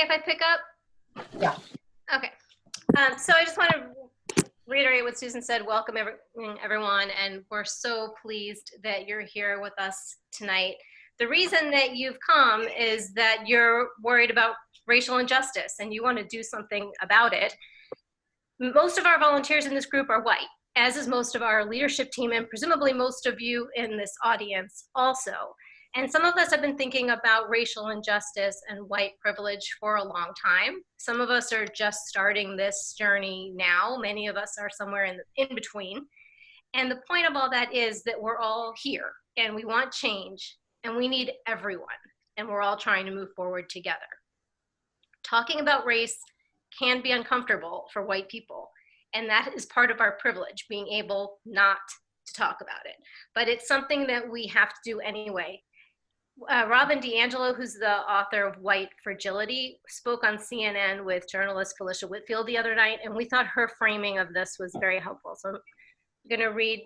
if I pick up? Yeah. Okay. So I just want to reiterate what Susan said. Welcome everyone, and we're so pleased that you're here with us tonight. The reason that you've come is that you're worried about racial injustice and you want to do something about it. Most of our volunteers in this group are white, as is most of our leadership team, and presumably most of you in this audience also. And some of us have been thinking about racial injustice and white privilege for a long time. Some of us are just starting this journey now. Many of us are somewhere in between. And the point of all that is that we're all here and we want change and we need everyone. And we're all trying to move forward together. Talking about race can be uncomfortable for white people. And that is part of our privilege, being able not to talk about it. But it's something that we have to do anyway. Robin DiAngelo, who's the author of White Fragility, spoke on CNN with journalist Felicia Whitfield the other night, and we thought her framing of this was very helpful. So I'm going to read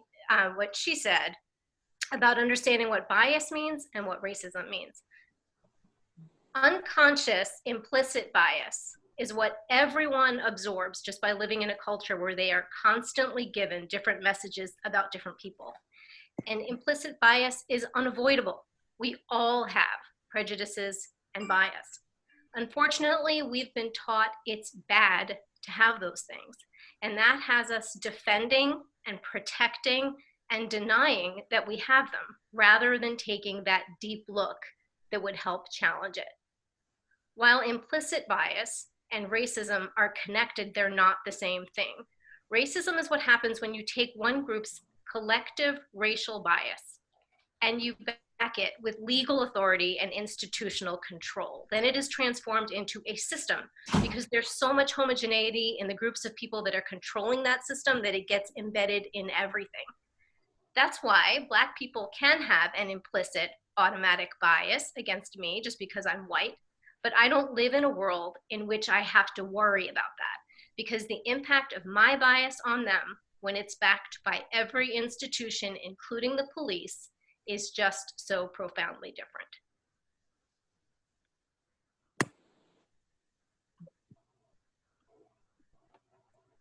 what she said about understanding what bias means and what racism means. Unconscious implicit bias is what everyone absorbs just by living in a culture where they are constantly given different messages about different people. And implicit bias is unavoidable. We all have prejudices and bias. Unfortunately, we've been taught it's bad to have those things. And that has us defending and protecting and denying that we have them, rather than taking that deep look that would help challenge it. While implicit bias and racism are connected, they're not the same thing. Racism is what happens when you take one group's collective racial bias and you back it with legal authority and institutional control. Then it is transformed into a system, because there's so much homogeneity in the groups of people that are controlling that system that it gets embedded in everything. That's why Black people can have an implicit automatic bias against me just because I'm white, but I don't live in a world in which I have to worry about that, because the impact of my bias on them, when it's backed by every institution, including the police, is just so profoundly different.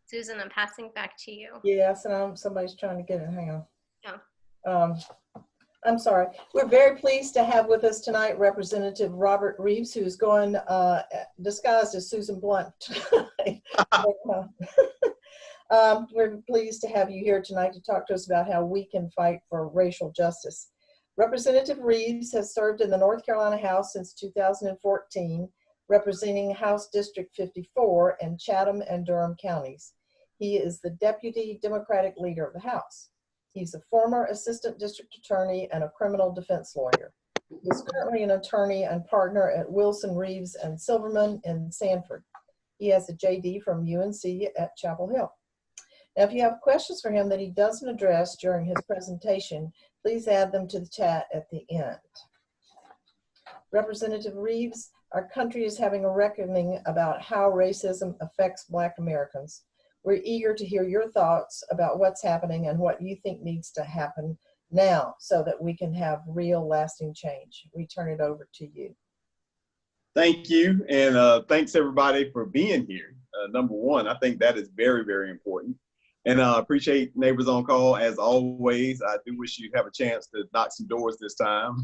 Susan, I'm passing back to you. Yes, and somebody's trying to get it. Hang on. Oh. I'm sorry. We're very pleased to have with us tonight Representative Robert Reives, who is going disguised as Susan Blunt. We're pleased to have you here tonight to talk to us about how we can fight for racial justice. Representative Reives has served in the North Carolina House since 2014, representing House District 54 in Chatham and Durham counties. He is the Deputy Democratic Leader of the House. He's a former Assistant District Attorney and a criminal defense lawyer. He's currently an attorney and partner at Wilson, Reives & Silverman in Sanford. He has a JD from UNC at Chapel Hill. Now, if you have questions for him that he doesn't address during his presentation, please add them to the chat at the end. Representative Reives, our country is having a reckoning about how racism affects Black Americans. We're eager to hear your thoughts about what's happening and what you think needs to happen now so that we can have real lasting change. We turn it over to you. Thank you, and thanks everybody for being here. Number one, I think that is very, very important. And I appreciate Neighbors on Call as always. I do wish you have a chance to knock some doors this time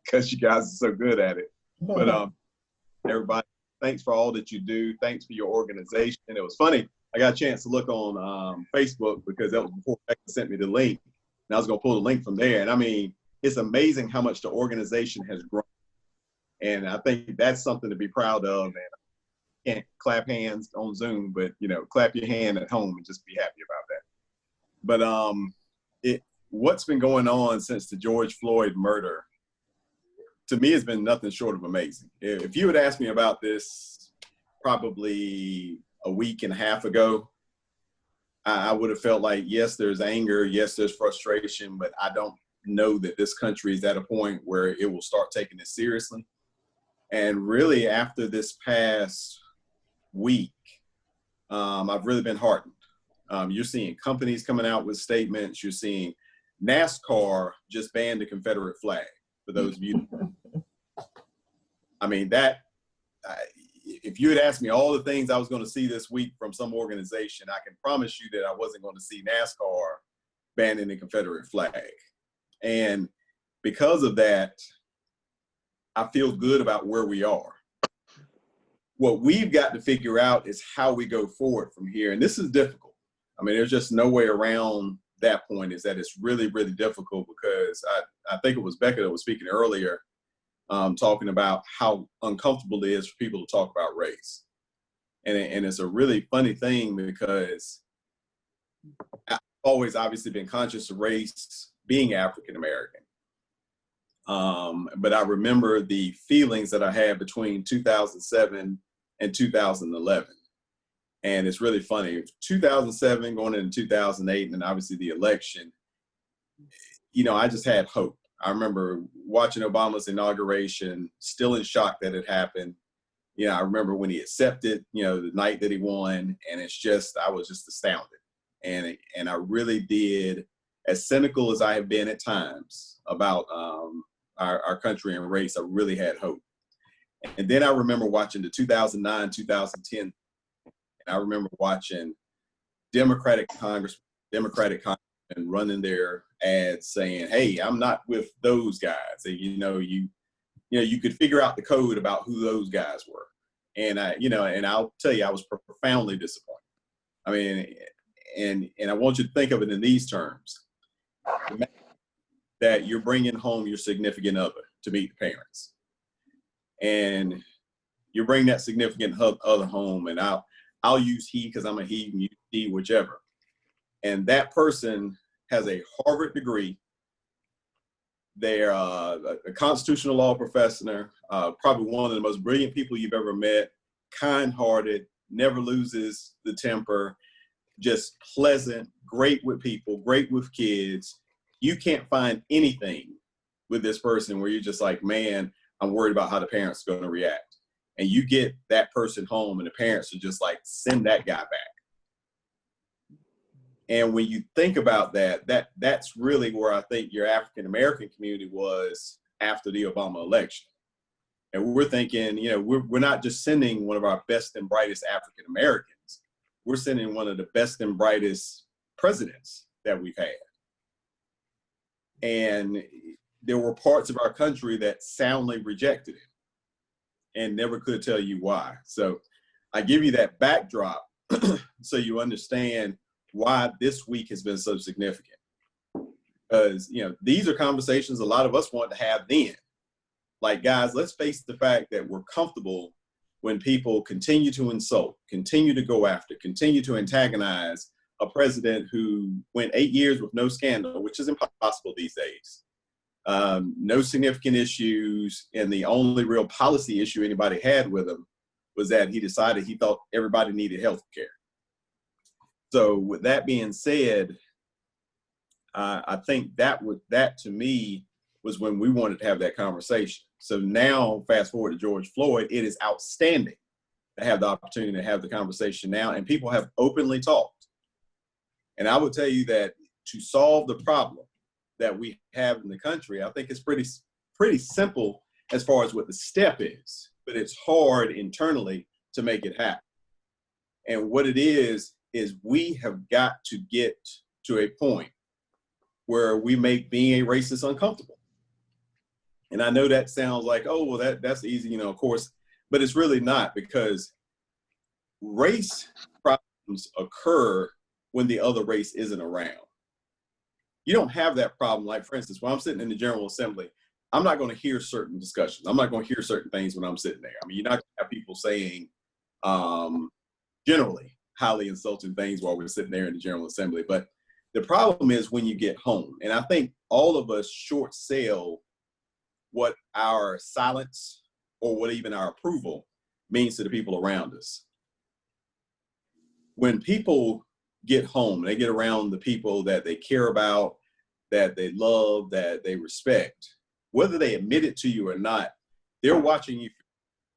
because you guys are so good at it. But everybody, thanks for all that you do. Thanks for your organization. And it was funny, I got a chance to look on Facebook because that was before Becca sent me the link. And I was going to pull the link from there. And I mean, it's amazing how much the organization has grown. And I think that's something to be proud of. And I can't clap hands on Zoom, but you know, clap your hand at home and just be happy about that. But what's been going on since the George Floyd murder, to me, has been nothing short of amazing. If you had asked me about this probably a week and a half ago, I would have felt like, yes, there's anger, yes, there's frustration, but I don't know that this country is at a point where it will start taking this seriously. And really, after this past week, I've really been heartened. You're seeing companies coming out with statements. You're seeing NASCAR just banned the Confederate flag, for those of you. I mean, that if you had asked me all the things I was going to see this week from some organization, I can promise you that I wasn't going to see NASCAR banning the Confederate flag. And because of that, I feel good about where we are. What we've got to figure out is how we go forward from here. And this is difficult. I mean, there's just no way around that point, is that it's really, really difficult, because I think it was Becca that was speaking earlier, talking about how uncomfortable it is for people to talk about race. And it's a really funny thing, because I've always obviously been conscious of race being African American. But I remember the feelings that I had between 2007 and 2011. And it's really funny. 2007 going into 2008, and obviously the election, you know, I just had hope. I remember watching Obama's inauguration, still in shock that it happened. You know, I remember when he accepted, you know, the night that he won, and it's just, I was just astounded. And I really did, as cynical as I have been at times about our country and race, I really had hope. And then I remember watching the 2009, 2010, and I remember watching Democratic congressmen running their ads saying, "Hey, I'm not with those guys." And, you could figure out the code about who those guys were. And and I'll tell you, I was profoundly disappointed. I mean, and I want you to think of it in these terms: that you're bringing home your significant other to meet the parents, and you bring that significant other home, and I'll use he because I'm a he, and you he, whichever. And that person has a Harvard degree. They're a constitutional law professor, probably one of the most brilliant people you've ever met, kind-hearted, never loses the temper, just pleasant, great with people, great with kids. You can't find anything with this person where you're just like, man, I'm worried about how the parents are going to react. And you get that person home, and the parents are just like, send that guy back. And when you think about that's really where I think your African American community was after the Obama election. And we're thinking, we're not just sending one of our best and brightest African Americans. We're sending one of the best and brightest presidents that we've had. And there were parts of our country that soundly rejected it and never could tell you why. So I give you that backdrop so you understand why this week has been so significant. Because, these are conversations a lot of us want to have then. Like, guys, let's face the fact that we're comfortable when people continue to insult, continue to go after, continue to antagonize a president who went 8 years with no scandal, which is impossible these days. No significant issues, and the only real policy issue anybody had with him was that he decided he thought everybody needed health care. So with that being said, I think that to me was when we wanted to have that conversation. So now, fast forward to George Floyd, it is outstanding to have the opportunity to have the conversation now, and people have openly talked. And I would tell you that to solve the problem that we have in the country, I think it's pretty simple as far as what the step is, but it's hard internally to make it happen. And what it is we have got to get to a point where we make being a racist uncomfortable. And I know that sounds like, oh, well, that's easy, of course, but it's really not, because race problems occur when the other race isn't around. You don't have that problem. Like, for instance, when I'm sitting in the General Assembly, I'm not going to hear certain discussions. I'm not going to hear certain things when I'm sitting there. I mean, you're not going to have people saying generally highly insulting things while we're sitting there in the General Assembly. But the problem is when you get home. And I think all of us short sell what our silence or what even our approval means to the people around us. When people get home, they get around the people that they care about, that they love, that they respect, whether they admit it to you or not, they're watching you.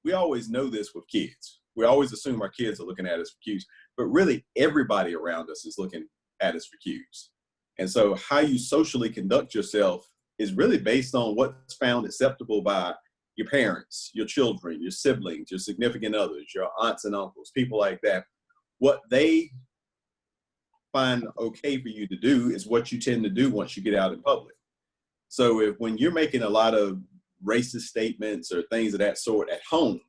We always know this with kids. We always assume our kids are looking at us for cues, but really everybody around us is looking at us for cues. And so how you socially conduct yourself is really based on what's found acceptable by your parents, your children, your siblings, your significant others, your aunts and uncles, people like that, what they find okay for you to do is what you tend to do once you get out in public. So if when you're making a lot of racist statements or things of that sort at home,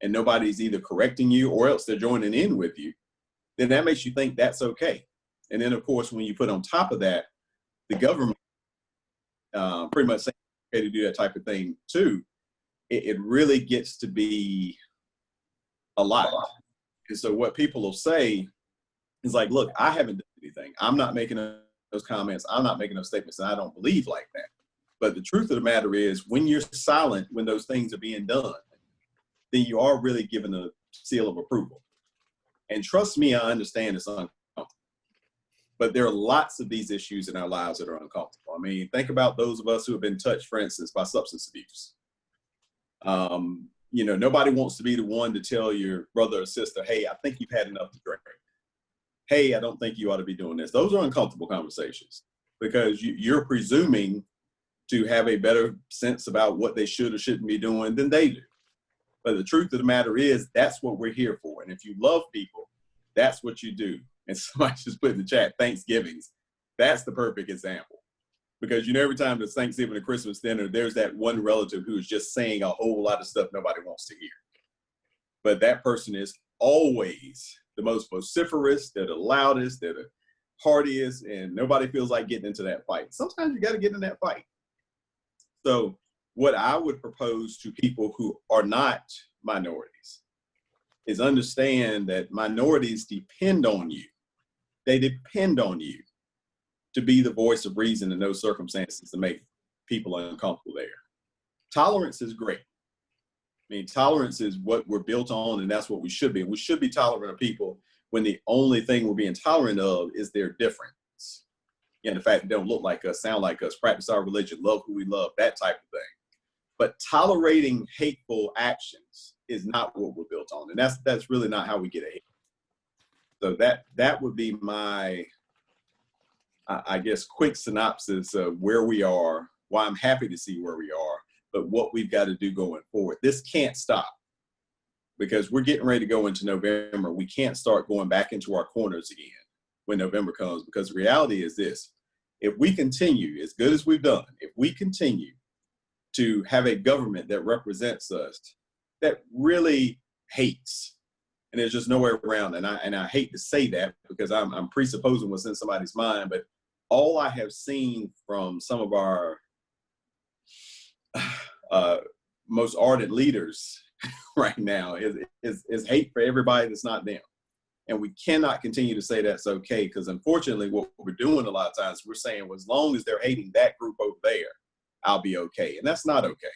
and nobody's either correcting you or else they're joining in with you, then that makes you think that's okay. And then, of course, when you put on top of that, the government pretty much saying okay to do that type of thing too, it really gets to be a lot. And so what people will say is like, look, I haven't done anything. I'm not making those comments. I'm not making those statements, and I don't believe like that. But the truth of the matter is, when you're silent when those things are being done, then you are really given a seal of approval. And trust me, I understand it's uncomfortable. But there are lots of these issues in our lives that are uncomfortable. I mean, think about those of us who have been touched, for instance, by substance abuse. You know, nobody wants to be the one to tell your brother or sister, hey, I think you've had enough to drink. Hey, I don't think you ought to be doing this. Those are uncomfortable conversations because you're presuming to have a better sense about what they should or shouldn't be doing than they do. But the truth of the matter is, that's what we're here for. And if you love people, that's what you do. And somebody just put in the chat, Thanksgivings. That's the perfect example. Because, you know, every time there's Thanksgiving or Christmas dinner, there's that one relative who's just saying a whole lot of stuff nobody wants to hear. But that person is always the most vociferous, they're the loudest, they're the hardiest, and nobody feels like getting into that fight. Sometimes you got to get in that fight. So what I would propose to people who are not minorities is understand that minorities depend on you. They depend on you to be the voice of reason in those circumstances to make people uncomfortable there. Tolerance is great. I mean, tolerance is what we're built on, and that's what we should be. We should be tolerant of people when the only thing we're being tolerant of is their difference. And the fact they don't look like us, sound like us, practice our religion, love who we love, that type of thing. But tolerating hateful actions is not what we're built on. And that's really not how we get ahead. So that would be my, I guess, quick synopsis of where we are, why I'm happy to see where we are, but what we've got to do going forward. This can't stop because we're getting ready to go into November. We can't start going back into our corners again when November comes, because the reality is this: if we continue as good as we've done, if we continue to have a government that represents us, that really hates, and there's just nowhere around, and I hate to say that because I'm presupposing what's in somebody's mind, but all I have seen from some of our most ardent leaders right now is hate for everybody that's not them. And we cannot continue to say that's okay, because unfortunately what we're doing a lot of times, we're saying, well, as long as they're hating that group over there, I'll be okay. And that's not okay.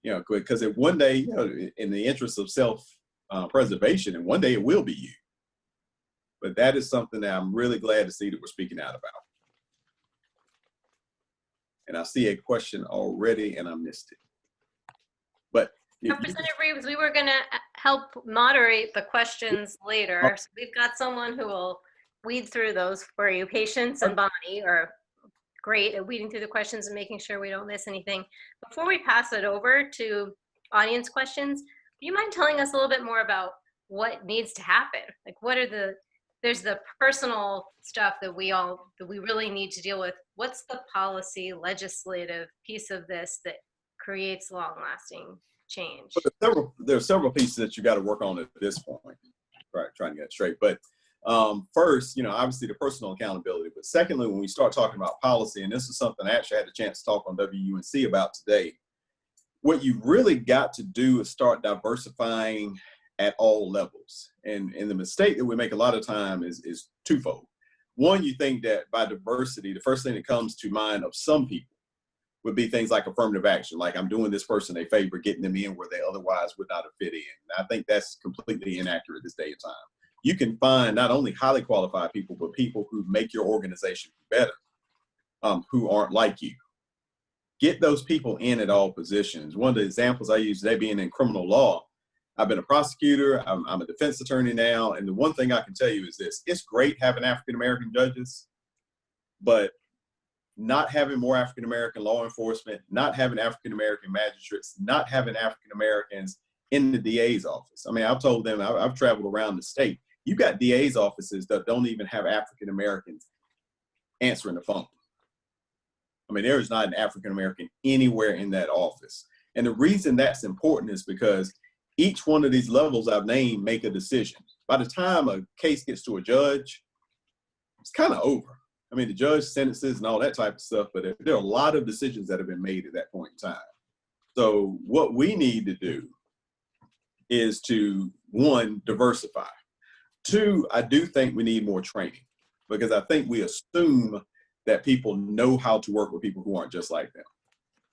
You know, because if one day, you know, in the interest of self-preservation, and one day it will be you. But that is something that I'm really glad to see that we're speaking out about. And I see a question already and I missed it. But Representative Reives, we were going to help moderate the questions later. So we've got someone who will weed through those for you. Patience and Bonnie are great at weeding through the questions and making sure we don't miss anything. Before we pass it over to audience questions, do you mind telling us a little bit more about what needs to happen? Like, what are there's the personal stuff that we really need to deal with. What's the policy, legislative piece of this that creates long-lasting change? There are several pieces that you got to work on at this point, right? Trying to get it straight. But first, you know, obviously the personal accountability. But secondly, when we start talking about policy, and this is something I actually had a chance to talk on WUNC about today, what you really got to do is start diversifying at all levels. And the mistake that we make a lot of time is twofold. One, you think that by diversity, the first thing that comes to mind of some people would be things like affirmative action, like I'm doing this person a favor, getting them in where they otherwise would not have fit in. And I think that's completely inaccurate this day and time. You can find not only highly qualified people, but people who make your organization better, who aren't like you. Get those people in at all positions. One of the examples I use today being in criminal law, I've been a prosecutor, I'm a defense attorney now, and the one thing I can tell you is this: it's great having African-American judges, but not having more African-American law enforcement, not having African-American magistrates, not having African-Americans in the DA's office. I mean, I've told them, I've traveled around the state. You've got DA's offices that don't even have African-Americans answering the phone. I mean, there is not an African-American anywhere in that office. And the reason that's important is because each one of these levels I've named make a decision. By the time a case gets to a judge, it's kind of over. I mean, the judge sentences and all that type of stuff, but there are a lot of decisions that have been made at that point in time. So what we need to do is to, one, diversify. Two, I do think we need more training, because I think we assume that people know how to work with people who aren't just like them.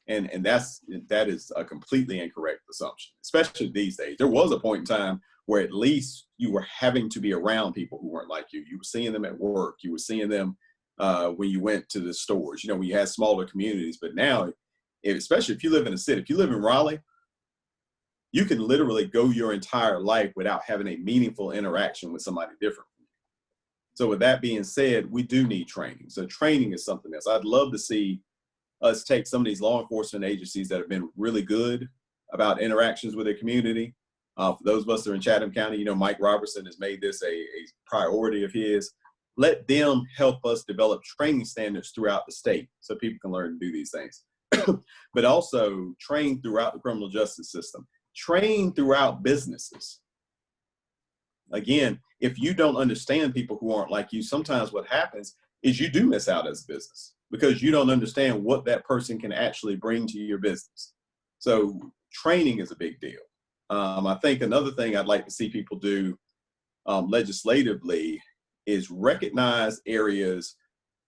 And that is a completely incorrect assumption, especially these days. There was a point in time where at least you were having to be around people who weren't like you. You were seeing them at work. You were seeing them when you went to the stores, you know, when you had smaller communities. But now, especially if you live in a city, if you live in Raleigh, you can literally go your entire life without having a meaningful interaction with somebody different. So with that being said, we do need training. So training is something else. I'd love to see us take some of these law enforcement agencies that have been really good about interactions with their community. For those of us that are in Chatham County, you know, Mike Robertson has made this a priority of his. Let them help us develop training standards throughout the state so people can learn to do these things. But also train throughout the criminal justice system, train throughout businesses. Again, if you don't understand people who aren't like you, sometimes what happens is you do miss out as a business because you don't understand what that person can actually bring to your business. So training is a big deal. I think another thing I'd like to see people do legislatively is recognize areas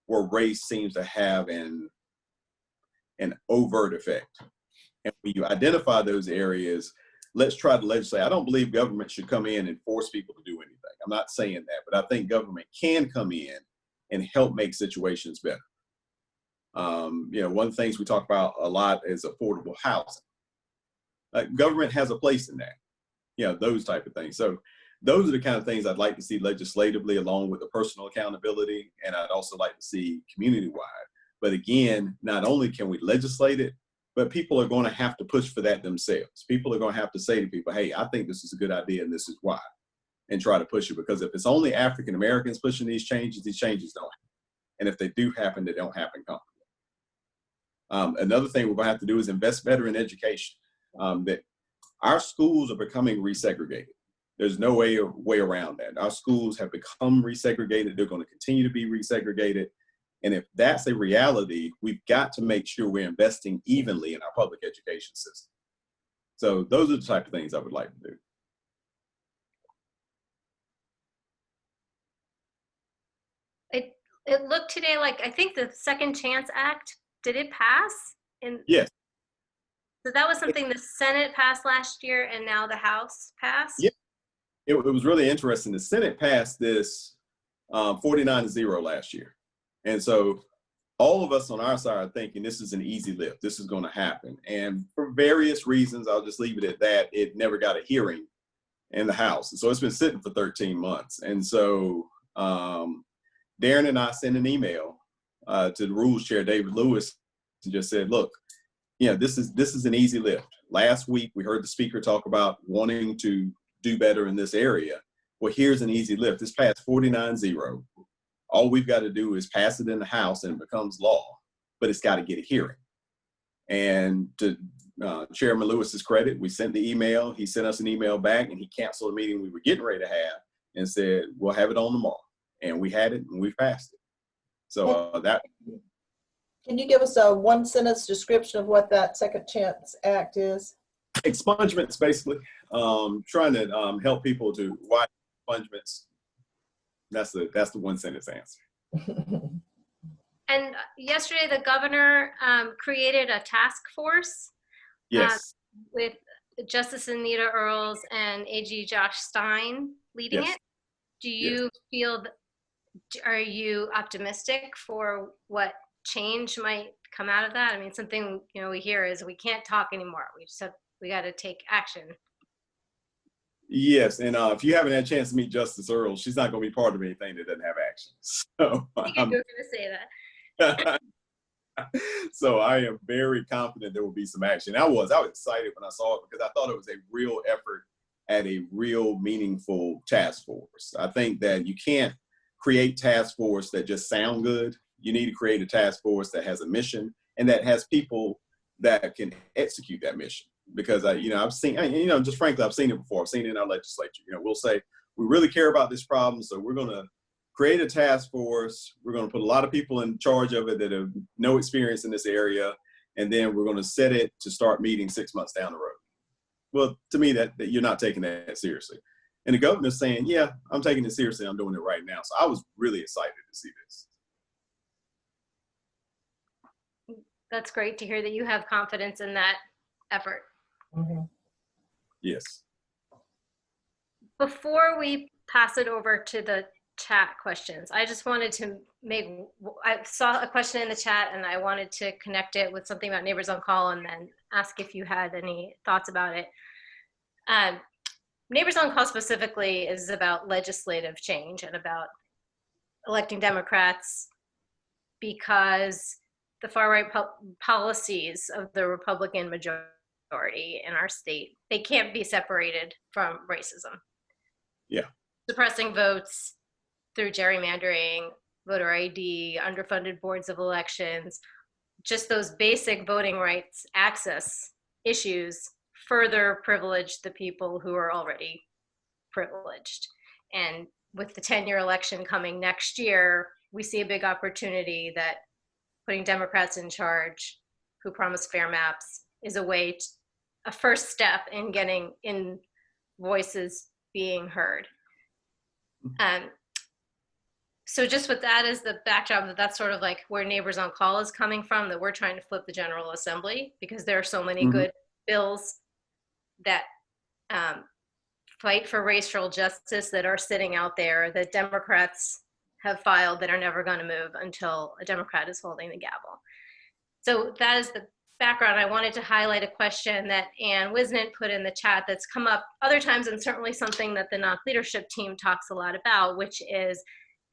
where race seems to have an overt effect. And when you identify those areas, let's try to legislate. I don't believe government should come in and force people to do anything. I'm not saying that, but I think government can come in and help make situations better. You know, one of the things we talk about a lot is affordable housing. Government has a place in that, you know, those type of things. So those are the kind of things I'd like to see legislatively, along with the personal accountability. And I'd also like to see community-wide. But again, not only can we legislate it, but people are going to have to push for that themselves. People are going to have to say to people, hey, I think this is a good idea and this is why, and try to push it. Because if it's only African Americans pushing these changes don't happen. And if they do happen, they don't happen comfortably. Another thing we're going to have to do is invest better in education. That our schools are becoming resegregated. There's no way around that. Our schools have become resegregated. They're going to continue to be resegregated. And if that's a reality, we've got to make sure we're investing evenly in our public education system. So those are the type of things I would like to do. It looked today like, I think the Second Chance Act, did it pass? Yes. So that was something the Senate passed last year and now the House passed? Yeah. It was really interesting. The Senate passed this 49-0 last year. And so all of us on our side are thinking this is an easy lift. This is going to happen. And for various reasons, I'll just leave it at that. It never got a hearing in the House. And so it's been sitting for 13 months. And so Darren and I sent an email to the Rules Chair, David Lewis, and just said, look, you know, this is an easy lift. Last week, we heard the speaker talk about wanting to do better in this area. Well, here's an easy lift. This passed 49-0. All we've got to do is pass it in the House and it becomes law, but it's got to get a hearing. And to Chairman Lewis's credit, we sent the email. He sent us an email back and he canceled a meeting we were getting ready to have and said, we'll have it on tomorrow. And we had it and we passed it. So that. Can you give us a one-sentence description of what that Second Chance Act is? Expungements, basically. Trying to help people to watch expungements. That's the one-sentence answer. And yesterday, the governor created a task force. Yes. With Justice Anita Earls and AG Josh Stein leading Yes. it. Do you feel, are you optimistic for what change might come out of that? I mean, something, you know, we hear is we can't talk anymore. We got to take action. Yes, and if you haven't had a chance to meet Justice Earls, she's not going to be part of anything that doesn't have action. So I think you were going to say that. So I am very confident there will be some action. I was excited when I saw it because I thought it was a real effort at a real meaningful task force. I think that you can't create task force that just sound good. You need to create a task force that has a mission and that has people that can execute that mission. Because I've seen, just frankly, I've seen it before. I've seen it in our legislature. We'll say, we really care about this problem, so we're going to create a task force. We're going to put a lot of people in charge of it that have no experience in this area, and then we're going to set it to start meeting 6 months down the road. Well, to me, that you're not taking that seriously. And the governor's saying, yeah, I'm taking it seriously. I'm doing it right now. So I was really excited to see this. That's great to hear that you have confidence in that effort. Mm-hmm. Yes. Before we pass it over to the chat questions, I just wanted to I saw a question in the chat and I wanted to connect it with something about Neighbors on Call and then ask if you had any thoughts about it. Neighbors on Call specifically is about legislative change and about electing Democrats because the far right policies of the Republican majority in our state, they can't be separated from racism. Yeah. Suppressing votes through gerrymandering, voter ID, underfunded boards of elections, just those basic voting rights access issues further privilege the people who are already privileged. And with the 10-year election coming next year, we see a big opportunity that putting Democrats in charge who promise fair maps is a first step in getting in voices being heard. So just with that as the backdrop, that's sort of like where Neighbors on Call is coming from, that we're trying to flip the General Assembly because there are so many good bills that fight for racial justice that are sitting out there that Democrats have filed that are never going to move until a Democrat is holding the gavel. So that is the background. I wanted to highlight a question that Ann Wisnant put in the chat that's come up other times and certainly something that the NOC leadership team talks a lot about, which is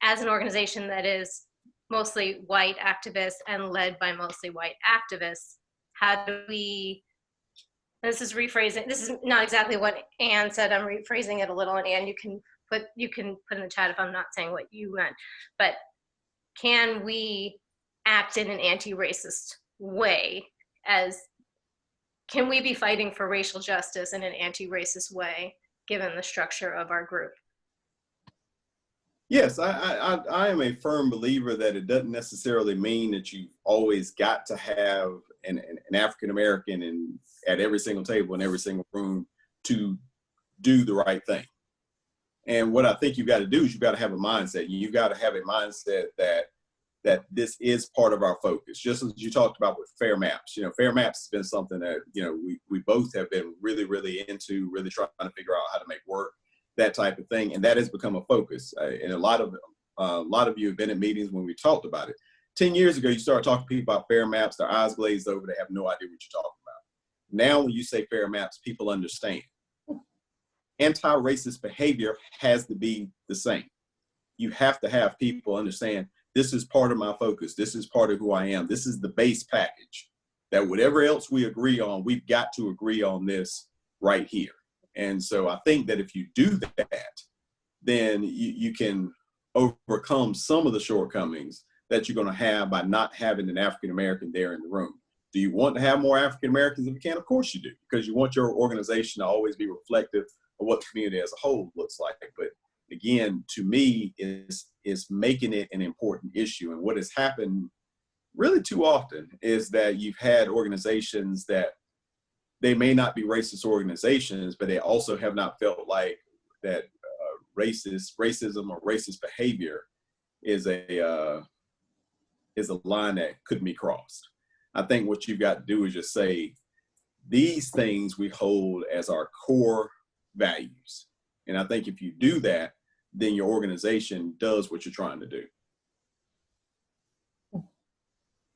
as an organization that is mostly white activists and led by mostly white activists, how do we, this is rephrasing, this is not exactly what Ann said, I'm rephrasing it a little, and Ann, you can put in the chat if I'm not saying what you meant, but can we act in an anti-racist way? Can we be fighting for racial justice in an anti-racist way, given the structure of our group? Yes, I am a firm believer that it doesn't necessarily mean that you've always got to have an African American at every single table in every single room to do the right thing. And what I think you've got to do is you've got to have a mindset. You've got to have a mindset that this is part of our focus. Just as you talked about with fair maps, fair maps has been something that, we both have been really, really into, really trying to figure out how to make work, that type of thing. And that has become a focus. And a lot of you have been at meetings when we talked about it. 10 years ago, you start talking to people about fair maps, their eyes glazed over, they have no idea what you're talking about. Now, when you say fair maps, people understand. Anti-racist behavior has to be the same. You have to have people understand this is part of my focus. This is part of who I am. This is the base package that whatever else we agree on, we've got to agree on this right here. And so I think that if you do that, then you can overcome some of the shortcomings that you're going to have by not having an African American there in the room. Do you want to have more African Americans if you can? Of course you do, because you want your organization to always be reflective of what the community as a whole looks like. But again, to me, is making it an important issue. And what has happened really too often is that you've had organizations that they may not be racist organizations, but they also have not felt like that racism or racist behavior is a line that couldn't be crossed. I think what you've got to do is just say, these things we hold as our core values. And I think if you do that, then your organization does what you're trying to do.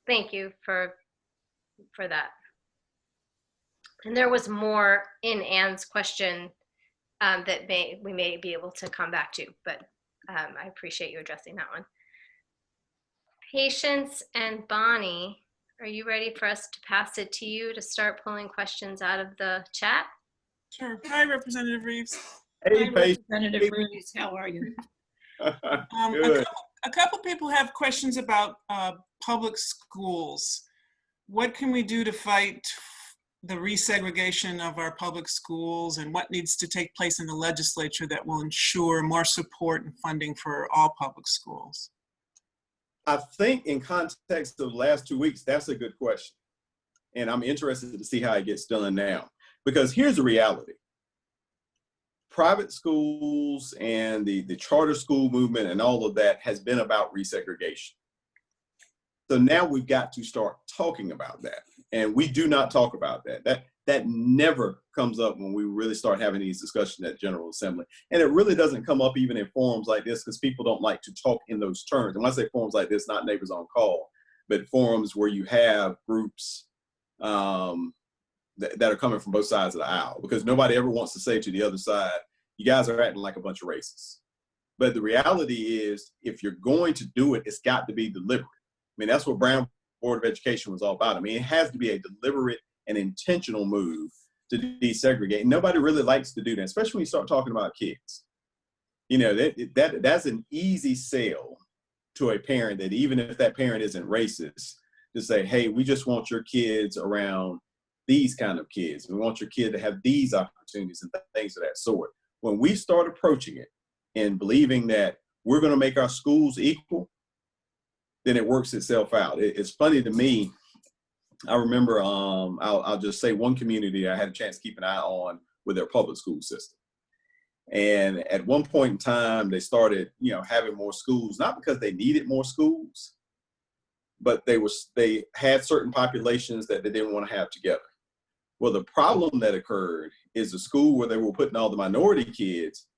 Thank you for that. And there was more in Ann's question that we may be able to come back to, but I appreciate you addressing that one. Patience and Bonnie, Are you ready for us to pass it to you to start pulling questions out of the chat? Sure. Hi, Representative Reeves. Hey, Hi, Paige. Representative Reeves, how are you? Good. A couple people have questions about public schools. What can we do to fight the resegregation of our public schools, and what needs to take place in the legislature that will ensure more support and funding for all public schools? I think in context of the last 2 weeks, that's a good question. And I'm interested to see how it gets done now. Because here's the reality. Private schools and the charter school movement and all of that has been about resegregation. So now we've got to start talking about that. And we do not talk about that. That never comes up when we really start having these discussions at General Assembly. And it really doesn't come up even in forums like this because people don't like to talk in those terms. And when I say forums like this, not Neighbors on Call, but forums where you have groups that are coming from both sides of the aisle, because nobody ever wants to say to the other side, you guys are acting like a bunch of racists. But the reality is, if you're going to do it, it's got to be deliberate. I mean, that's what Brown Board of Education was all about. I mean, it has to be a deliberate and intentional move to desegregate. And nobody really likes to do that, especially when you start talking about kids. You know, that's an easy sell to a parent, that even if that parent isn't racist, to say, hey, we just want your kids around these kind of kids. We want your kid to have these opportunities and things of that sort. When we start approaching it and believing that we're going to make our schools equal, then it works itself out. It's funny to me. I remember, I'll just say one community I had a chance to keep an eye on with their public school system. And at one point in time, they started, having more schools, not because they needed more schools, but they had certain populations that they didn't want to have together. Well, the problem that occurred is the school where they were putting all the minority kids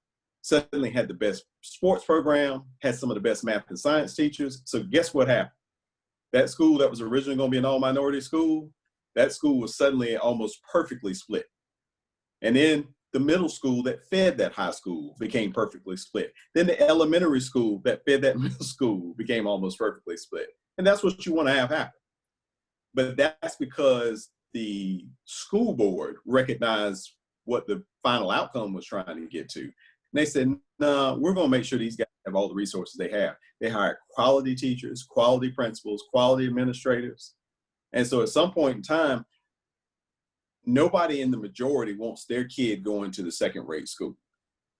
suddenly had the best sports program, had some of the best math and science teachers. So guess what happened? That school that was originally going to be an all-minority school, that school was suddenly almost perfectly split. And then the middle school that fed that high school became perfectly split. Then the elementary school that fed that middle school became almost perfectly split. And that's what you want to have happen. But that's because the school board recognized what the final outcome was trying to get to. And they said, no, we're going to make sure these guys have all the resources they have. They hired quality teachers, quality principals, quality administrators. And so at some point in time, nobody in the majority wants their kid going to the second-rate school.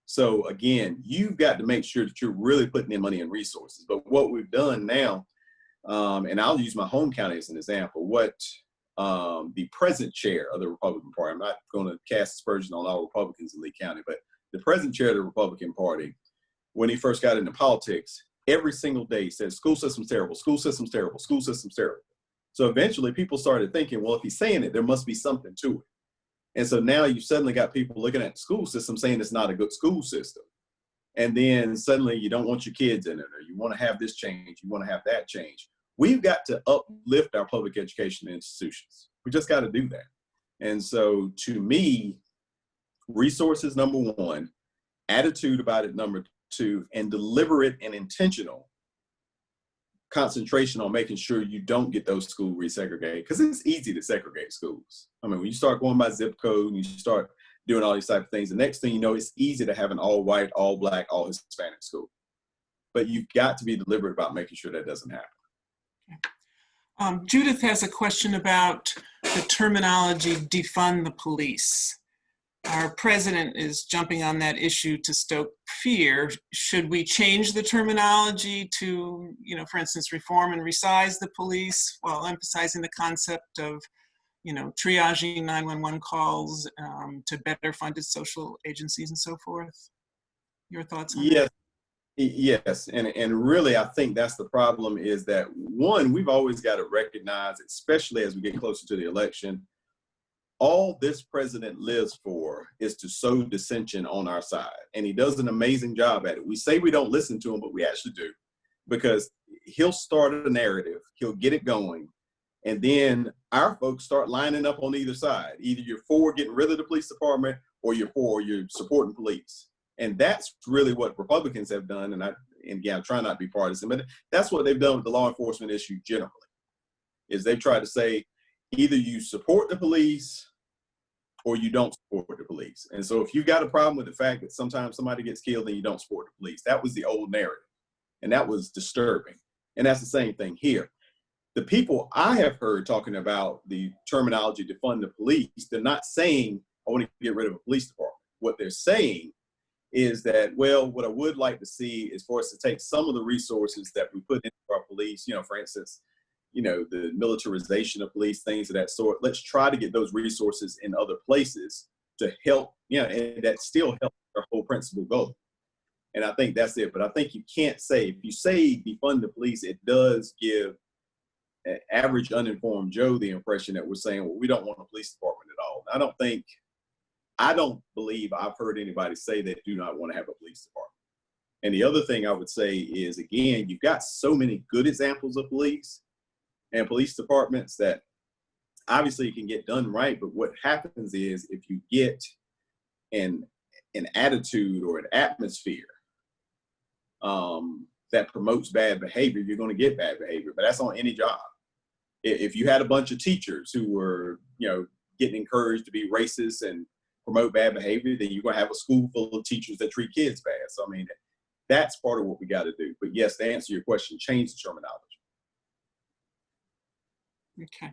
So again, you've got to make sure that you're really putting in money and resources. But what we've done now, and I'll use my home county as an example, what the present chair of the Republican Party, I'm not going to cast aspersion on all Republicans in Lee County, but the present chair of the Republican Party, when he first got into politics, every single day said, school system's terrible, school system's terrible, school system's terrible. So eventually people started thinking, well, if he's saying it, there must be something to it. And so now you suddenly got people looking at the school system saying it's not a good school system. And then suddenly you don't want your kids in it, or you want to have this change, you want to have that change. We've got to uplift our public education institutions. We just got to do that. And so to me, resources, number one, attitude about it, number two, and deliberate and intentional concentration on making sure you don't get those schools resegregated, because it's easy to segregate schools. I mean, when you start going by zip code and you start doing all these type of things, the next thing you know, it's easy to have an all white, all black, all Hispanic school. But you've got to be deliberate about making sure that doesn't happen. Judith has a question about the terminology defund the police. Our president is jumping on that issue to stoke fear. Should we change the terminology to, for instance, reform and resize the police while emphasizing the concept of, triaging 911 calls to better funded social agencies and so forth? Your thoughts on that? Yes, and really I think that's the problem, is that one, we've always got to recognize, especially as we get closer to the election, all this president lives for is to sow dissension on our side. And he does an amazing job at it. We say we don't listen to him, but we actually do, because he'll start a narrative, he'll get it going, and then our folks start lining up on either side. Either you're for getting rid of the police department, or you're supporting police. And that's really what Republicans have done. And again, I try not to be partisan, but that's what they've done with the law enforcement issue generally, is they've tried to say either you support the police or you don't support the police. And so if you got a problem with the fact that sometimes somebody gets killed and you don't support the police, that was the old narrative. And that was disturbing. And that's the same thing here. The people I have heard talking about the terminology defund the police, they're not saying, I want to get rid of a police department. What they're saying is that, well, what I would like to see is for us to take some of the resources that we put into our police, for instance, the militarization of police, things of that sort. Let's try to get those resources in other places to help, and that still helps our whole principal goal. And I think that's it. But I think you can't say, if you say defund the police, it does give an average uninformed Joe the impression that we're saying, well, we don't want a police department at all. I don't believe I've heard anybody say they do not want to have a police department. And the other thing I would say is, again, you've got so many good examples of police and police departments that obviously it can get done right. But what happens is if you get an attitude or an atmosphere that promotes bad behavior, you're going to get bad behavior. But that's on any job. If you had a bunch of teachers who were, getting encouraged to be racist and promote bad behavior, then you're going to have a school full of teachers that treat kids bad. So, that's part of what we got to do. But yes, to answer your question, change the terminology. Okay.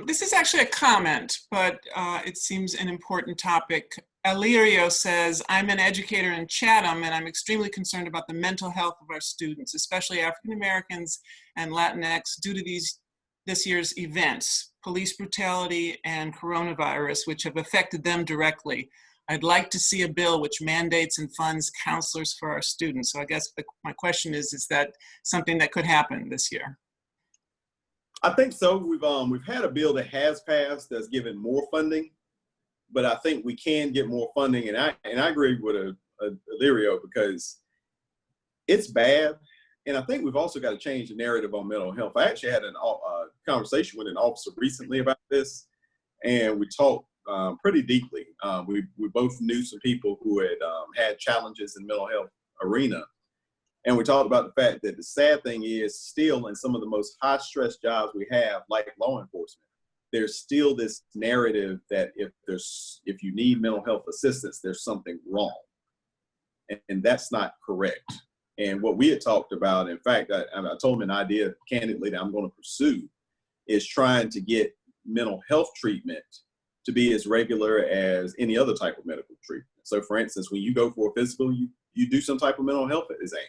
This is actually a comment, but it seems an important topic. Alirio says, I'm an educator in Chatham, and I'm extremely concerned about the mental health of our students, especially African Americans and Latinx, due to this year's events, police brutality and coronavirus, which have affected them directly. I'd like to see a bill which mandates and funds counselors for our students. So I guess my question is that something that could happen this year? I think so. We've had a bill that has passed that's given more funding, but I think we can get more funding. And I agree with Alirio, because it's bad. And I think we've also got to change the narrative on mental health. I actually had a conversation with an officer recently about this, and we talked pretty deeply. We both knew some people who had had challenges in mental health arena. And we talked about the fact that the sad thing is, still in some of the most high stress jobs we have, like law enforcement, there's still this narrative that if you need mental health assistance, there's something wrong. And that's not correct. And what we had talked about, in fact, I told him an idea candidly that I'm going to pursue, is trying to get mental health treatment to be as regular as any other type of medical treatment. So for instance, when you go for a physical, you do some type of mental health exam.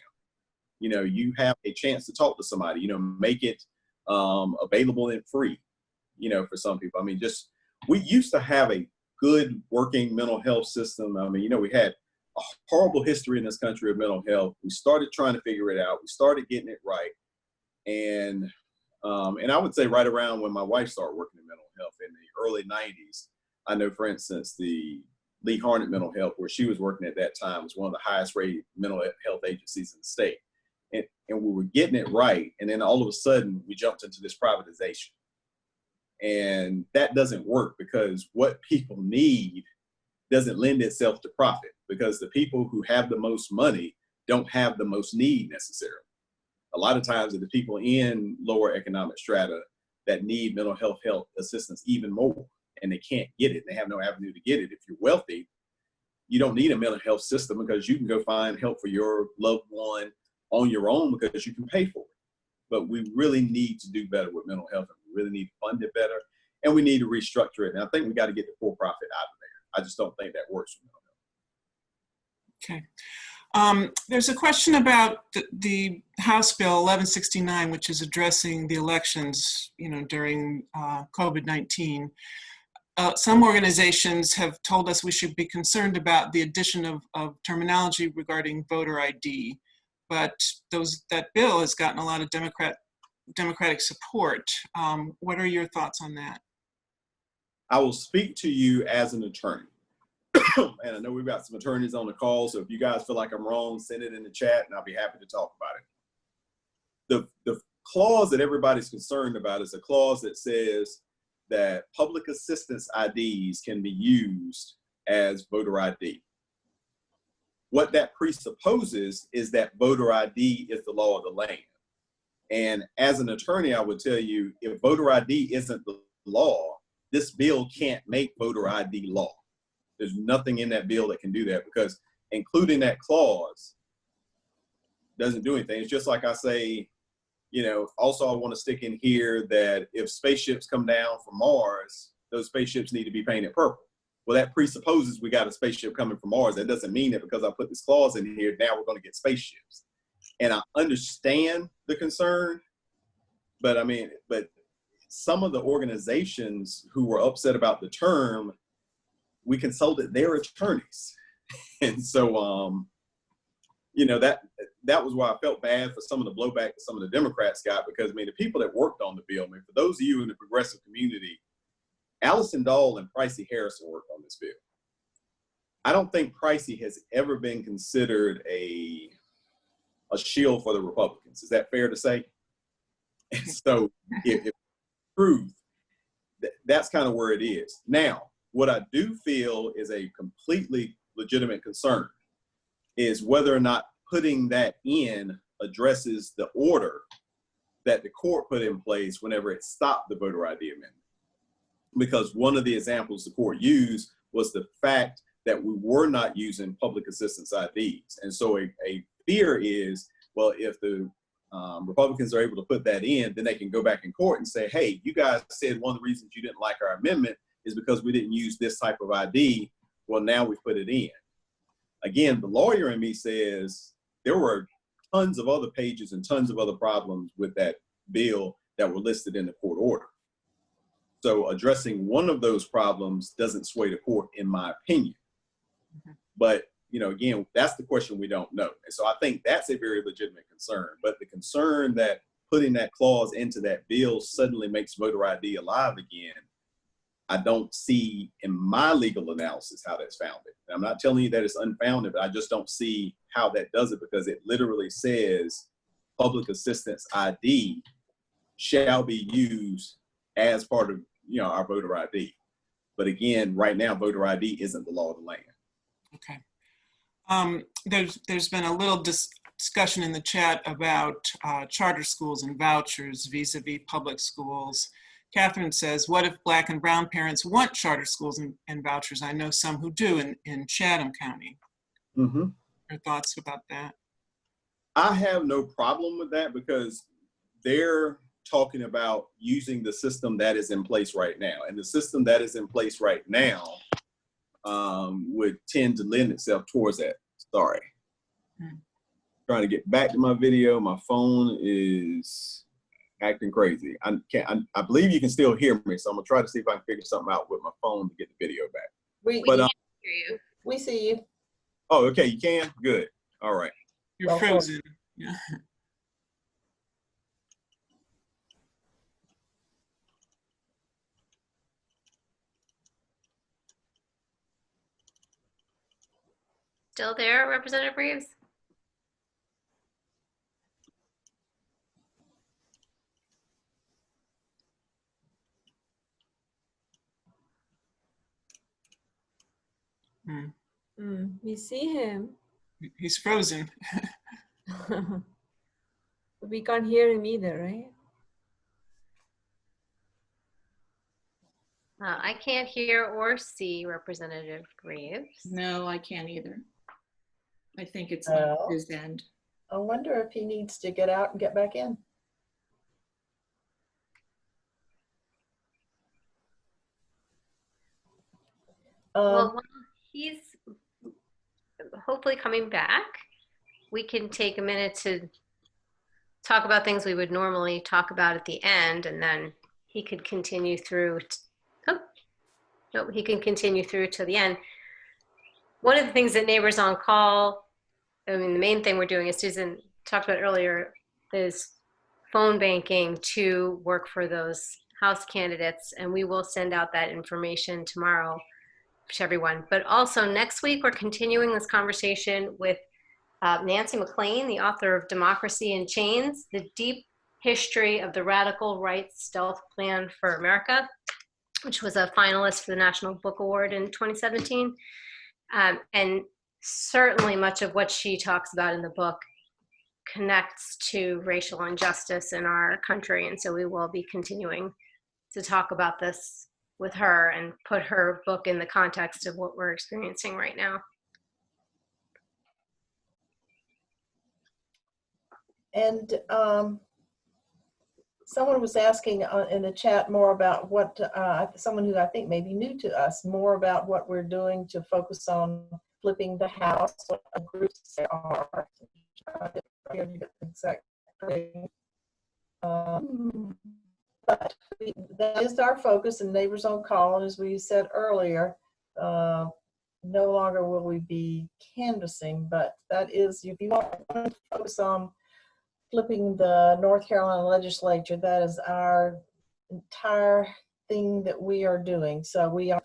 You have a chance to talk to somebody, make it available and free, for some people. We used to have a good working mental health system. We had a horrible history in this country of mental health. We started trying to figure it out. We started getting it right. And I would say right around when my wife started working in mental health in the early 90s, I know, for instance, the Lee Harnett Mental Health, where she was working at that time, was one of the highest rated mental health agencies in the state. And we were getting it right. And then all of a sudden we jumped into this privatization. And that doesn't work, because what people need doesn't lend itself to profit, because the people who have the most money don't have the most need necessarily. A lot of times it's the people in lower economic strata that need mental health assistance even more, and they can't get it. They have no avenue to get it. If you're wealthy, you don't need a mental health system, because you can go find help for your loved one on your own, because you can pay for it. But we really need to do better with mental health, and we really need to fund it better, and we need to restructure it. And I think we got to get the for-profit out of there. I just don't think that works for mental health. Okay. There's a question about the House Bill 1169, which is addressing the elections, during COVID-19. Some organizations have told us we should be concerned about the addition of terminology regarding voter ID, but that bill has gotten a lot of Democratic support. What are your thoughts on that? I will speak to you as an attorney. And I know we've got some attorneys on the call, so if you guys feel like I'm wrong, send it in the chat and I'll be happy to talk about it. The clause that everybody's concerned about is a clause that says that public assistance IDs can be used as voter ID. What that presupposes is that voter ID is the law of the land. And as an attorney, I would tell you, if voter ID isn't the law, this bill can't make voter ID law. There's nothing in that bill that can do that, because including that clause doesn't do anything. It's just like I say, you know, also I want to stick in here that if spaceships come down from Mars, those spaceships need to be painted purple. Well, that presupposes we got a spaceship coming from Mars. That doesn't mean that because I put this clause in here, now we're going to get spaceships. And I understand the concern, but I mean, but some of the organizations who were upset about the term, we consulted their attorneys. And so, you know, that was why I felt bad for some of the blowback that some of the Democrats got, because I mean, the people that worked on the bill, I mean, for those of you in the progressive community, Allison Dahl and Pricey Harrison worked on this bill. I don't think Pricey has ever been considered a shield for the Republicans. Is that fair to say? And so if truth, that's kind of where it is. Now, what I do feel is a completely legitimate concern is whether or not putting that in addresses the order that the court put in place whenever it stopped the voter ID amendment. Because one of the examples the court used was the fact that we were not using public assistance IDs. And so a fear is, well, if the Republicans are able to put that in, then they can go back in court and say, hey, you guys said one of the reasons you didn't like our amendment is because we didn't use this type of ID. Well, now we've put it in. Again, the lawyer in me says there were tons of other pages and tons of other problems with that bill that were listed in the court order. So addressing one of those problems doesn't sway the court, in my opinion. But, you know, again, that's the question we don't know. And so I think that's a very legitimate concern. But the concern that putting that clause into that bill suddenly makes voter ID alive again, I don't see in my legal analysis how that's founded. And I'm not telling you that it's unfounded, but I just don't see how that does it, because it literally says public assistance ID shall be used as part of, you know, our voter ID. But again, right now, voter ID isn't the law of the land. Okay. There's been a little discussion in the chat about charter schools and vouchers vis-a-vis public schools. Catherine says, what if Black and brown parents want charter schools and vouchers? I know some who do in Chatham County. Mm-hmm. Your thoughts about that? I have no problem with that, because they're talking about using the system that is in place right now. And the system that is in place right now would tend to lend itself towards that. Sorry. Trying to get back to my video. My phone is acting crazy. I believe you can still hear me, so I'm gonna try to see if I can figure something out with my phone to get the video back. We But hear you. we see you. oh, okay, you can? Good. All right. You're frozen. Yeah. Still there, Representative Reives? We see him. He's frozen. We can't hear him either, right? I can't hear or see Representative Reives. No, I can't either. I think it's Oh. on his end. I wonder if he needs to get out and get back in. Well, while he's hopefully coming back, we can take a minute to talk about things we would normally talk about at the end, and then he could continue through. He can continue through to the end. One of the things that Neighbors on Call, I mean, the main thing we're doing, as Susan talked about earlier, is phone banking to work for those House candidates, and we will send out that information tomorrow to everyone. But also next week, we're continuing this conversation with Nancy McLean, the author of Democracy in Chains, the deep history of the radical right stealth plan for America, which was a finalist for the National Book Award in 2017. And certainly much of what she talks about in the book connects to racial injustice in our country. And so we will be continuing to talk about this with her and put her book in the context of what we're experiencing right now. And someone was asking in the chat more about what, someone who I think may be new to us, more about what we're doing to focus on flipping the house, what groups there are. But that is our focus in Neighbors on Call. And as we said earlier, no longer will we be canvassing, but that is, if you want to focus on flipping the North Carolina legislature, that is our entire thing that we are doing. So we are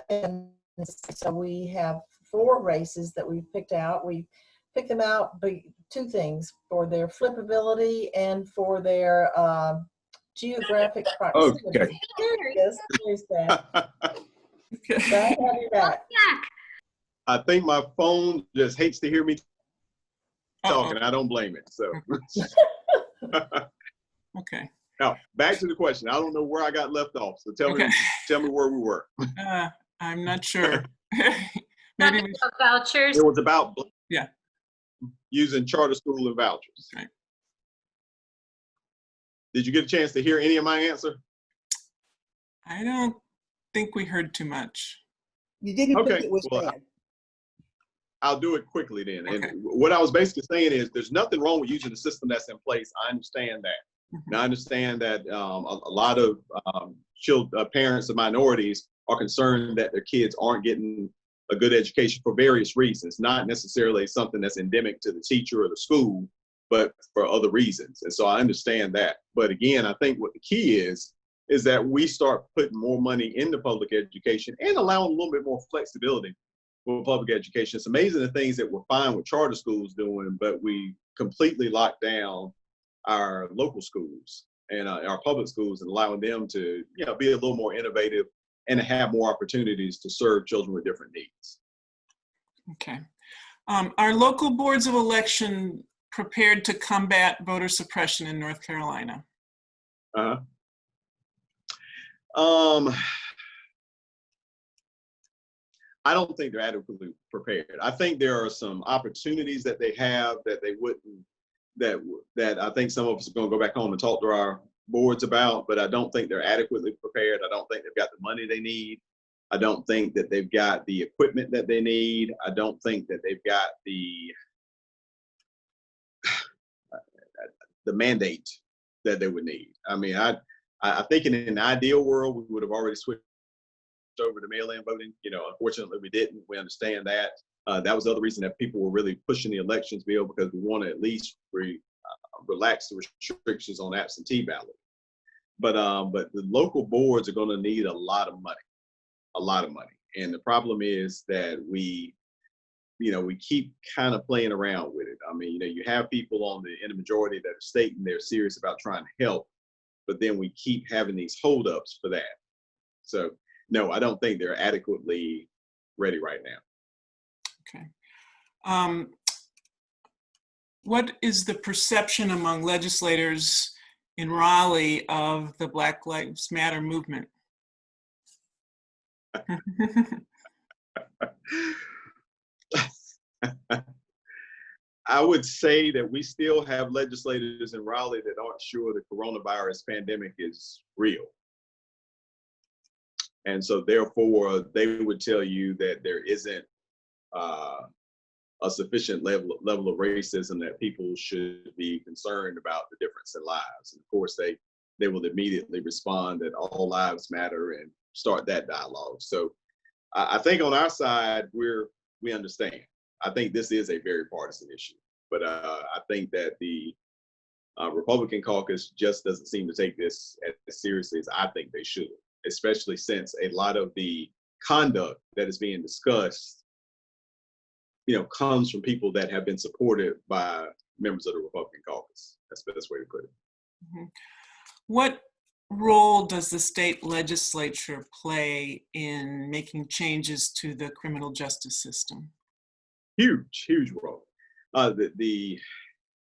and so we have 4 races that we've picked out. We picked them out by 2 things, for their flippability and for their geographic proximity. Okay. There he is. There's that. Okay. Glad to have you back. I think my phone just hates to hear me talking. Uh-oh. I don't blame it. So Okay. now back to the question. I don't know where I got left off. So tell Okay. me where we were. I'm not sure. Maybe we, Vouchers. It was about Yeah. using charter school and vouchers. Right. Did you get a chance to hear any of my answer? I don't think we heard too much. You didn't Okay, think it was well, bad. I'll do it quickly then. Okay. And what I was basically saying is there's nothing wrong with using the system that's in place. I understand that. Mhm. Now, I understand that a lot of parents of minorities are concerned that their kids aren't getting a good education for various reasons, not necessarily something that's endemic to the teacher or the school, but for other reasons. And so I understand that. But again, I think what the key is that we start putting more money into public education and allowing a little bit more flexibility for public education. It's amazing the things that we're fine with charter schools doing, but we completely lock down our local schools and our public schools and allowing them to, be a little more innovative and to have more opportunities to serve children with different needs. Okay. Are local boards of election prepared to combat voter suppression in North Carolina? I don't think they're adequately prepared. I think there are some opportunities that they have that they wouldn't, that I think some of us are going to go back home and talk to our boards about, but I don't think they're adequately prepared. I don't think they've got the money they need. I don't think that they've got the equipment that they need. I don't think that they've got the mandate that they would need. I mean, I think in an ideal world, we would have already switched over to mail-in voting. Unfortunately, we didn't. We understand that. That was the other reason that people were really pushing the elections bill, because we want to at least relax the restrictions on absentee ballot. But the local boards are going to need a lot of money. And the problem is that we keep kind of playing around with it. I mean, you have people in the majority that are stating they're serious about trying to help, but then we keep having these holdups for that. So no, I don't think they're adequately ready right now. Okay. What is the perception among legislators in Raleigh of the Black Lives Matter movement? I would say that we still have legislators in Raleigh that aren't sure the coronavirus pandemic is real. And so therefore, they would tell you that there isn't a sufficient level of racism that people should be concerned about the difference in lives. And of course, they will immediately respond that all lives matter and start that dialogue. So I think on our side, we understand. I think this is a very partisan issue, but I think that the Republican caucus just doesn't seem to take this as seriously as I think they should, especially since a lot of the conduct that is being discussed, comes from people that have been supported by members of the Republican caucus. That's the best way to put it. Mm-hmm. What role does the state legislature play in making changes to the criminal justice system? huge role.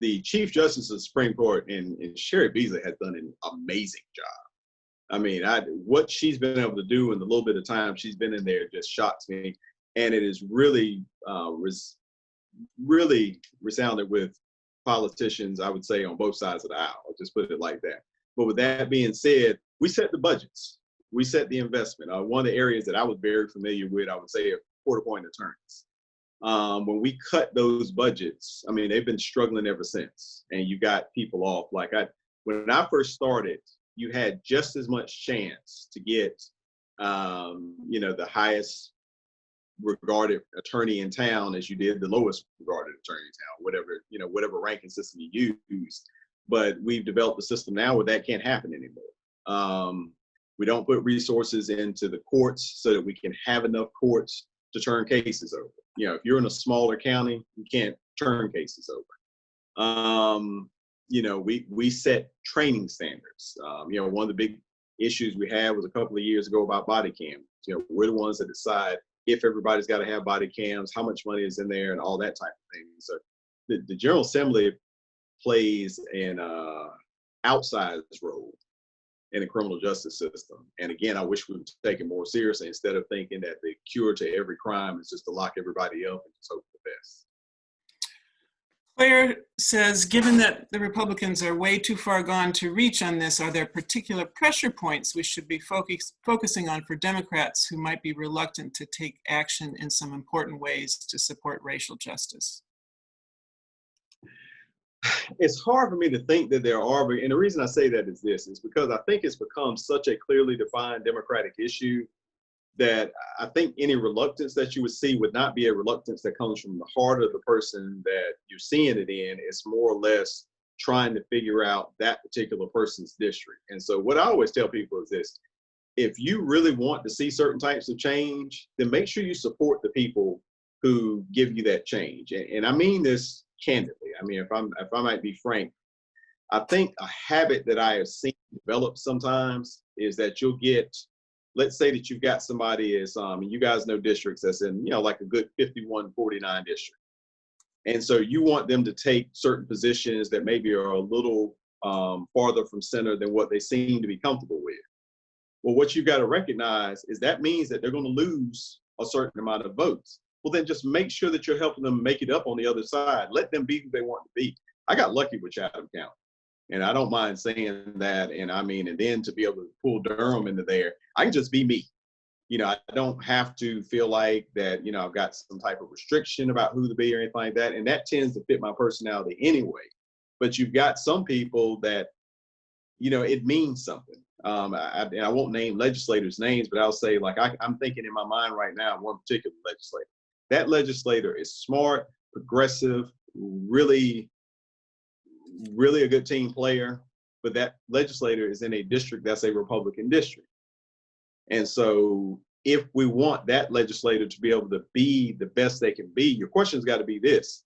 The Chief Justice of the Supreme Court and Sherry Beasley has done an amazing job. I mean, what she's been able to do in the little bit of time she's been in there just shocks me, and it is really really resounded with politicians, I would say, on both sides of the aisle. I'll just put it like that. But with that being said, we set the budgets. We set the investment. One of the areas that I was very familiar with, I would say, are court-appointed attorneys. When we cut those budgets, I mean, they've been struggling ever since. And you got people off. Like when I first started, you had just as much chance to get, the highest regarded attorney in town as you did the lowest regarded attorney in town, whatever ranking system you use. But we've developed a system now where that can't happen anymore. We don't put resources into the courts so that we can have enough courts to turn cases over. If you're in a smaller county, you can't turn cases over. We set training standards. One of the big issues we had was a couple of years ago about body cams. We're the ones that decide if everybody's got to have body cams, how much money is in there, and all that type of thing. So the General Assembly plays an outsized role in the criminal justice system. And again, I wish we would take it more seriously instead of thinking that the cure to every crime is just to lock everybody up and just hope for the best. Claire says, given that the Republicans are way too far gone to reach on this, are there particular pressure points we should be focusing on for Democrats who might be reluctant to take action in some important ways to support racial justice? It's hard for me to think that there are, and the reason I say that is this, is because I think it's become such a clearly defined Democratic issue that I think any reluctance that you would see would not be a reluctance that comes from the heart of the person that you're seeing it in. It's more or less trying to figure out that particular person's district. And so what I always tell people is this: if you really want to see certain types of change, then make sure you support the people who give you that change. And I mean this candidly. I mean, if I might be frank, I think a habit that I have seen develop sometimes is that you'll get, let's say that you've got somebody as, and you guys know districts that's in, like a good 51-49 district. And so you want them to take certain positions that maybe are a little farther from center than what they seem to be comfortable with. Well, what you've got to recognize is that means that they're going to lose a certain amount of votes. Well, then just make sure that you're helping them make it up on the other side. Let them be who they want to be. I got lucky with Chatham County, and I don't mind saying that. And I mean, and then to be able to pull Durham into there, I can just be me. I don't have to feel like that, I've got some type of restriction about who to be or anything like that. And that tends to fit my personality anyway. But you've got some people that, it means something. I won't name legislators' names, but I'll say, like, I'm thinking in my mind right now of one particular legislator. That legislator is smart, progressive, really, really a good team player, but that legislator is in a district that's a Republican district. And so if we want that legislator to be able to be the best they can be, your question's got to be this: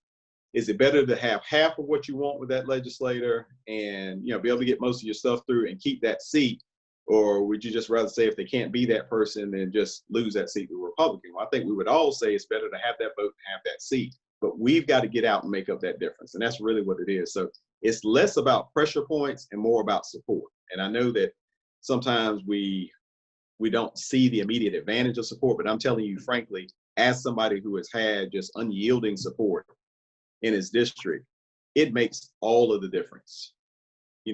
is it better to have half of what you want with that legislator and, be able to get most of your stuff through and keep that seat? Or would you just rather say if they can't be that person, then just lose that seat to a Republican? Well, I think we would all say it's better to have that vote and have that seat. But we've got to get out and make up that difference. And that's really what it is. So it's less about pressure points and more about support. And I know that sometimes we don't see the immediate advantage of support, but I'm telling you, frankly, as somebody who has had just unyielding support in his district, it makes all of the difference.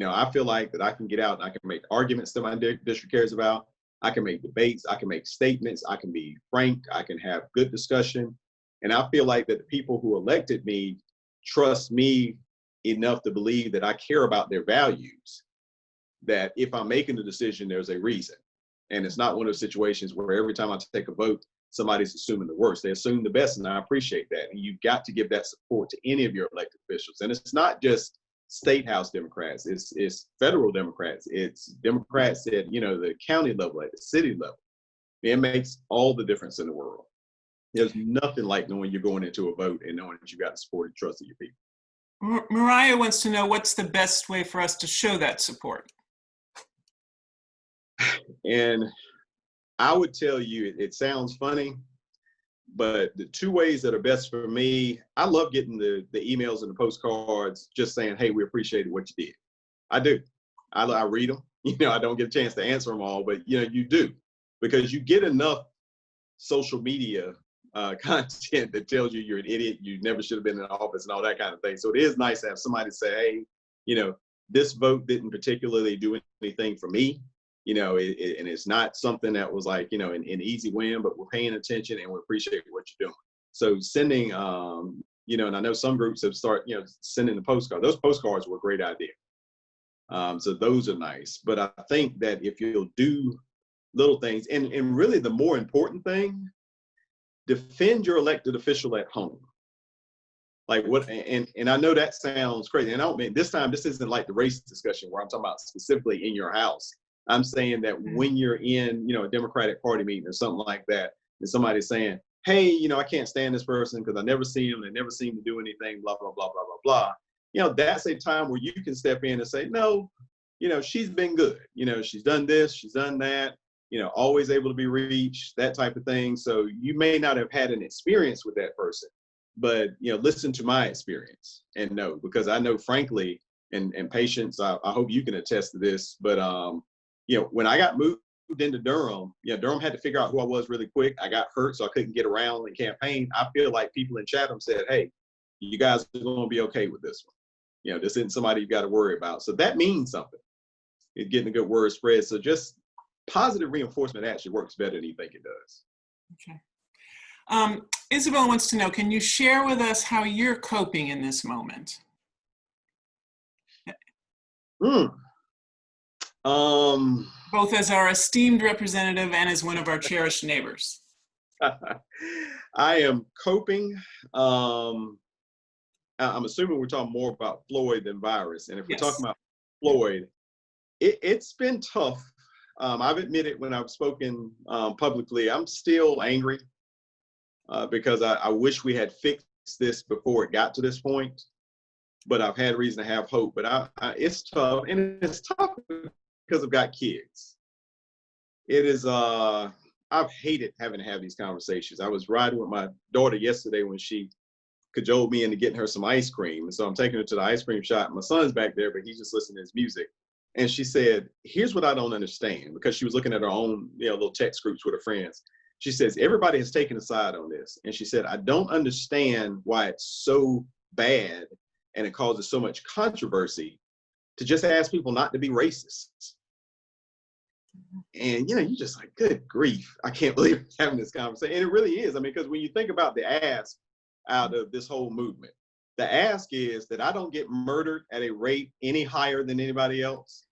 I feel like that I can get out and I can make arguments that my district cares about. I can make debates. I can make statements. I can be frank. I can have good discussion. And I feel like that the people who elected me trust me enough to believe that I care about their values, that if I'm making a decision, there's a reason. And it's not one of those situations where every time I take a vote, somebody's assuming the worst. They assume the best, and I appreciate that. And you've got to give that support to any of your elected officials. And it's not just state house Democrats, it's federal Democrats, it's Democrats at the county level, at the city level. It makes all the difference in the world. There's nothing like knowing you're going into a vote and knowing that you got the support and trust of your people. Mariah wants to know, what's the best way for us to show that support? And I would tell you, it sounds funny, But the two ways that are best for me, I love getting the emails and the postcards just saying, hey, we appreciated what you did. I do. I read them. I don't get a chance to answer them all, but you do, because you get enough social media content that tells you you're an idiot, you never should have been in office and all that kind of thing. So it is nice to have somebody say, hey, this vote didn't particularly do anything for me, and it's not something that was like, an easy win, but we're paying attention and we appreciate what you're doing. So sending, and I know some groups have started, sending the postcard. Those postcards were a great idea. So those are nice. But I think that if you'll do little things, and really the more important thing, defend your elected official at home. Like what, and I know that sounds crazy. And I don't mean this time, this isn't like the race discussion where I'm talking about specifically in your house. I'm saying that when you're in, a Democratic Party meeting or something like that, and somebody's saying, hey, I can't stand this person because I never see them, they never seem to do anything, blah, blah, blah, blah, blah, blah. That's a time where you can step in and say, no, she's been good. She's done this, she's done that, always able to be reached, that type of thing. So you may not have had an experience with that person, but, listen to my experience and know, because I know, frankly, and Patience, I hope you can attest to this, but, when I got moved into Durham, Durham had to figure out who I was really quick. I got hurt, so I couldn't get around and campaign. I feel like people in Chatham said, hey, you guys are going to be okay with this one. This isn't somebody you got to worry about. So that means something. It's getting a good word spread. So just positive reinforcement actually works better than you think it does. Okay. Isabel wants to know, can you share with us how you're coping in this moment? Both as our esteemed representative and as one of our cherished neighbors. I am coping. I'm assuming we're talking more about Floyd than virus. And if we're talking about Floyd, it's been tough. I've admitted when I've spoken publicly, I'm still angry because I wish we had fixed this before it got to this point. But I've had reason to have hope. But it's tough, and it's tough because I've got kids. It is, I've hated having to have these conversations. I was riding with my daughter yesterday when she cajoled me into getting her some ice cream. And so I'm taking her to the ice cream shop. My son's back there, but he's just listening to his music. And she said, here's what I don't understand, because she was looking at her own, little text groups with her friends. She says, everybody has taken a side on this. And she said, I don't understand why it's so bad and it causes so much controversy to just ask people not to be racist. And, you're just like, good grief, I can't believe we're having this conversation. And it really is. I mean, because when you think about the ask out of this whole movement, the ask is that I don't get murdered at a rate any higher than anybody else.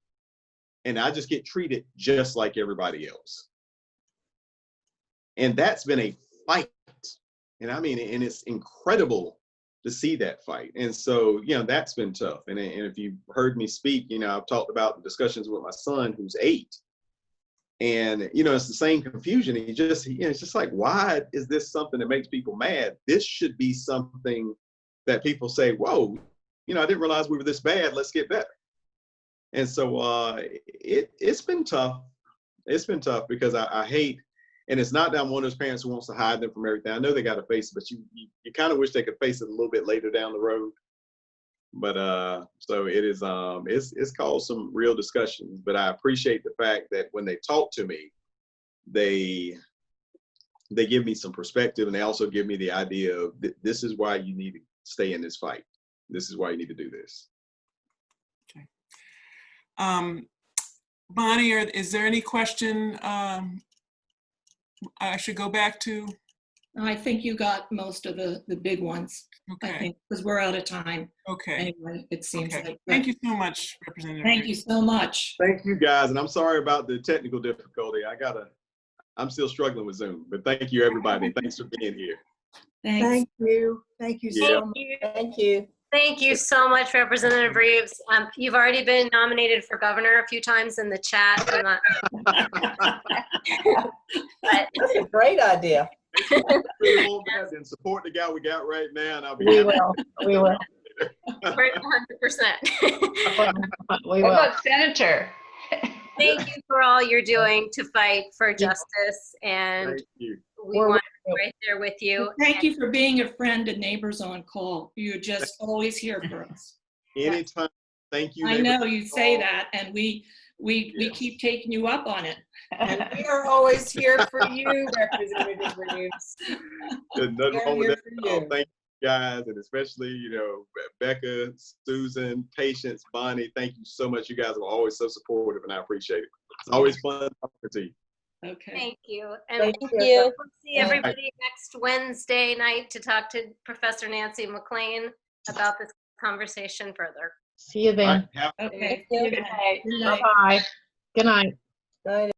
And I just get treated just like everybody else. And that's been a fight. And I mean, and it's incredible to see that fight. And so, that's been tough. And if you've heard me speak, I've talked about the discussions with my son who's 8. And, it's the same confusion. And it's just like, why is this something that makes people mad? This should be something that people say, whoa, I didn't realize we were this bad. Let's get better. And so it's been tough. It's been tough because I hate, and it's not that I'm one of those parents who wants to hide them from everything. I know they got to face it, but you kind of wish they could face it a little bit later down the road. But so it is, it's caused some real discussions, but I appreciate the fact that when they talk to me, they give me some perspective, and they also give me the idea of this is why you need to stay in this fight. This is why you need to do this. Okay. Bonnie, is there any question I should go back to? I think you got most of the big ones. Okay. I think, because we're out of time. Okay. Anyway, it seems like. Thank you so much, Representative. Thank you so much. Thank you, guys. And I'm sorry about the technical difficulty. I'm still struggling with Zoom, but thank you, everybody. Thanks for being here. Thanks. Thank you. Thank you so much. Thank you. Thank you so much, Representative Reives. You've already been nominated for governor a few times in the chat. That's a great idea. And support the guy we got right now, and I'll be We happy. will. We will. 100%. We What will. about Senator? Thank you for all you're doing to fight for justice, and Thank you. We We're want with to be right there with you. Well, thank you for being a friend and neighbors on call. You're just always here for us. Anytime. Thank you. I neighbors. know you say that, and we keep taking you up on it. And we are always here for you, Representative Reives. There's nothing We're wrong with here that. for you. Thank you guys, and especially, Becca, Susan, Patience, Bonnie, thank you so much. You guys are always so supportive, and I appreciate it. It's always fun talking to you. Okay. Thank you. And Thank we'll you. see everybody next Wednesday night to talk to Professor Nancy McLean about this conversation further. See you All right, then. have Okay. Thank you. Good night. Bye-bye. Good night. Night.